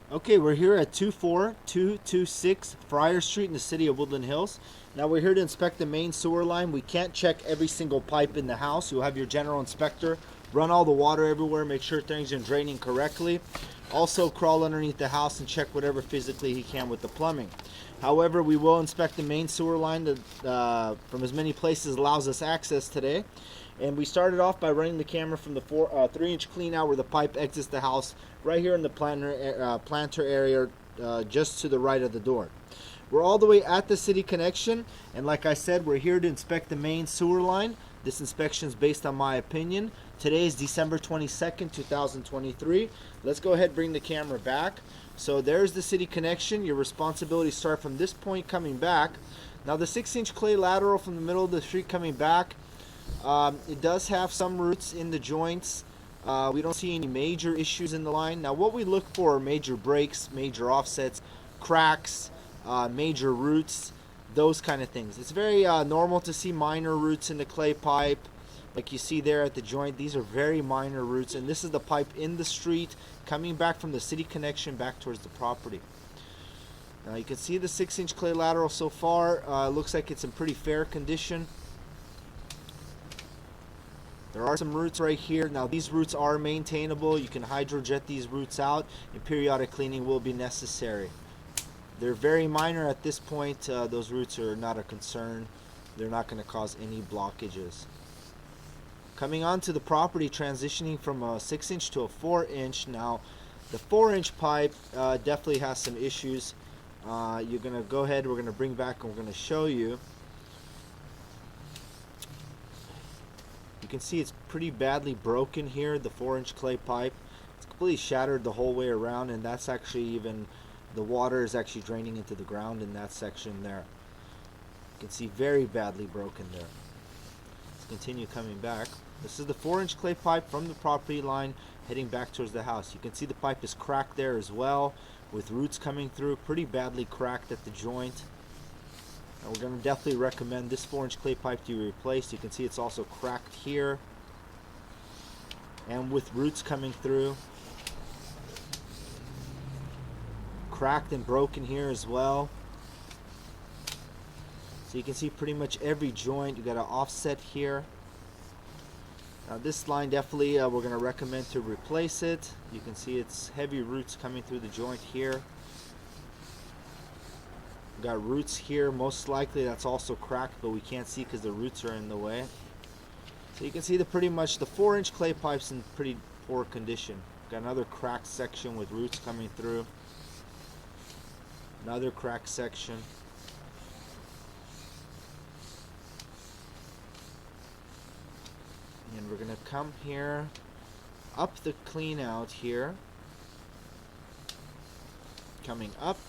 Okay, we're here at 24226 Friar Street in the city of Woodland Hills. Now we're here to inspect the main sewer line. We can't check every single pipe in the house. You'll have your general inspector run all the water everywhere, make sure things are draining correctly. Also crawl underneath the house and check whatever physically he can with the plumbing. However, we will inspect the main sewer line from as many places as allows us access today. And we started off by running the camera from the 3-inch clean out where the pipe exits the house, right here in the planter area, just to the right of the door. We're all the way at the city connection, and like I said, we're here to inspect the main sewer line. This inspection is based on my opinion. Today is December 22nd, 2023. Let's go ahead and bring the camera back. So there's the city connection. Your responsibility start from this point coming back. Now the 6-inch clay lateral from the middle of the street coming back, it does have some roots in the joints. We don't see any major issues in the line. Now what we look for are major breaks, major offsets, cracks, major roots, those kind of things. It's very normal to see minor roots in the clay pipe like you see there at the joint. These are very minor roots, and this is the pipe in the street coming back from the city connection back towards the property. Now you can see the 6-inch clay lateral so far. Looks like it's in pretty fair condition. There are some roots right here. Now these roots are maintainable. You can hydrojet these roots out, and periodic cleaning will be necessary. They're very minor at this point. Those roots are not a concern. They're not going to cause any blockages. Coming onto the property, transitioning from a 6-inch to a 4-inch. Now the 4-inch pipe definitely has some issues. You're going to go ahead, we're going to bring back and we're going to show you. You can see it's pretty badly broken here, the 4-inch clay pipe. It's completely shattered the whole way around, and that's actually even, the water is actually draining into the ground in that section there. You can see very badly broken there. Let's continue coming back. This is the 4-inch clay pipe from the property line heading back towards the house. You can see the pipe is cracked there as well, with roots coming through, pretty badly cracked at the joint. And we're going to definitely recommend this 4-inch clay pipe to be replaced. You can see it's also cracked here and with roots coming through. Cracked and broken here as well. So you can see pretty much every joint. You got an offset here. Now this line definitely we're going to recommend to replace it. You can see it's heavy roots coming through the joint here. We've got roots here, most likely that's also cracked, but we can't see because the roots are in the way. So you can see pretty much the 4-inch clay pipe's in pretty poor condition. Got another cracked section with roots coming through. Another cracked section. And we're going to come here, up the clean out here. Coming up.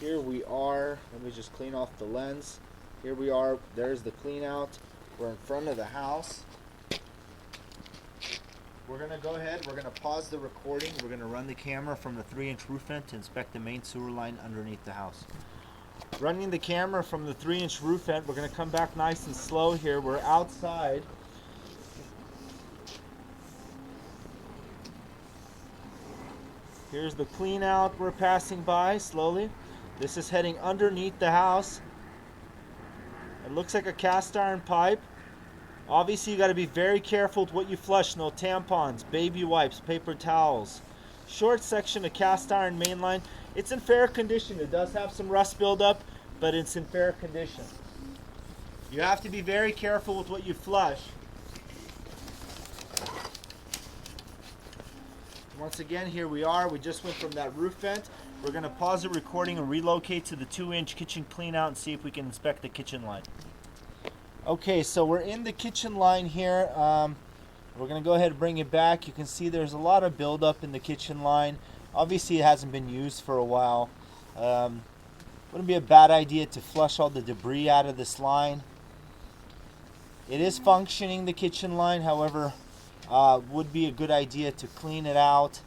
Here we are. Let me just clean off the lens. Here we are. There's the clean out. We're in front of the house. We're going to go ahead. We're going to pause the recording. We're going to run the camera from the 3-inch roof vent to inspect the main sewer line underneath the house. Running the camera from the 3-inch roof vent. We're going to come back nice and slow here. We're outside. Here's the clean out we're passing by slowly. This is heading underneath the house. It looks like a cast iron pipe. Obviously you got to be very careful with what you flush. No tampons, baby wipes, paper towels. Short section of cast iron main line. It's in fair condition. It does have some rust buildup, but it's in fair condition. You have to be very careful with what you flush. Once again, here we are. We just went from that roof vent. We're going to pause the recording and relocate to the 2-inch kitchen clean out and see if we can inspect the kitchen line. Okay, so we're in the kitchen line here. We're going to go ahead and bring it back. You can see there's a lot of buildup in the kitchen line. Obviously, it hasn't been used for a while. Wouldn't be a bad idea to flush all the debris out of this line. It is functioning, the kitchen line. However, would be a good idea to clean it out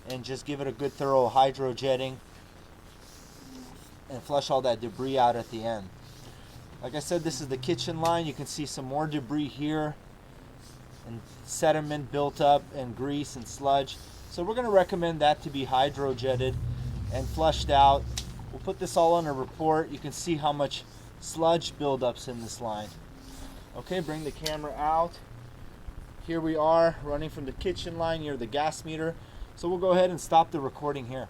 and just give it a good thorough hydrojetting and flush all that debris out at the end. Like I said, this is the kitchen line. You can see some more debris here and sediment built up and grease and sludge. So we're going to recommend that to be hydrojetted and flushed out. We'll put this all on a report. You can see how much sludge buildups in this line. Okay, bring the camera out. Here we are running from the kitchen line near the gas meter. So we'll go ahead and stop the recording here.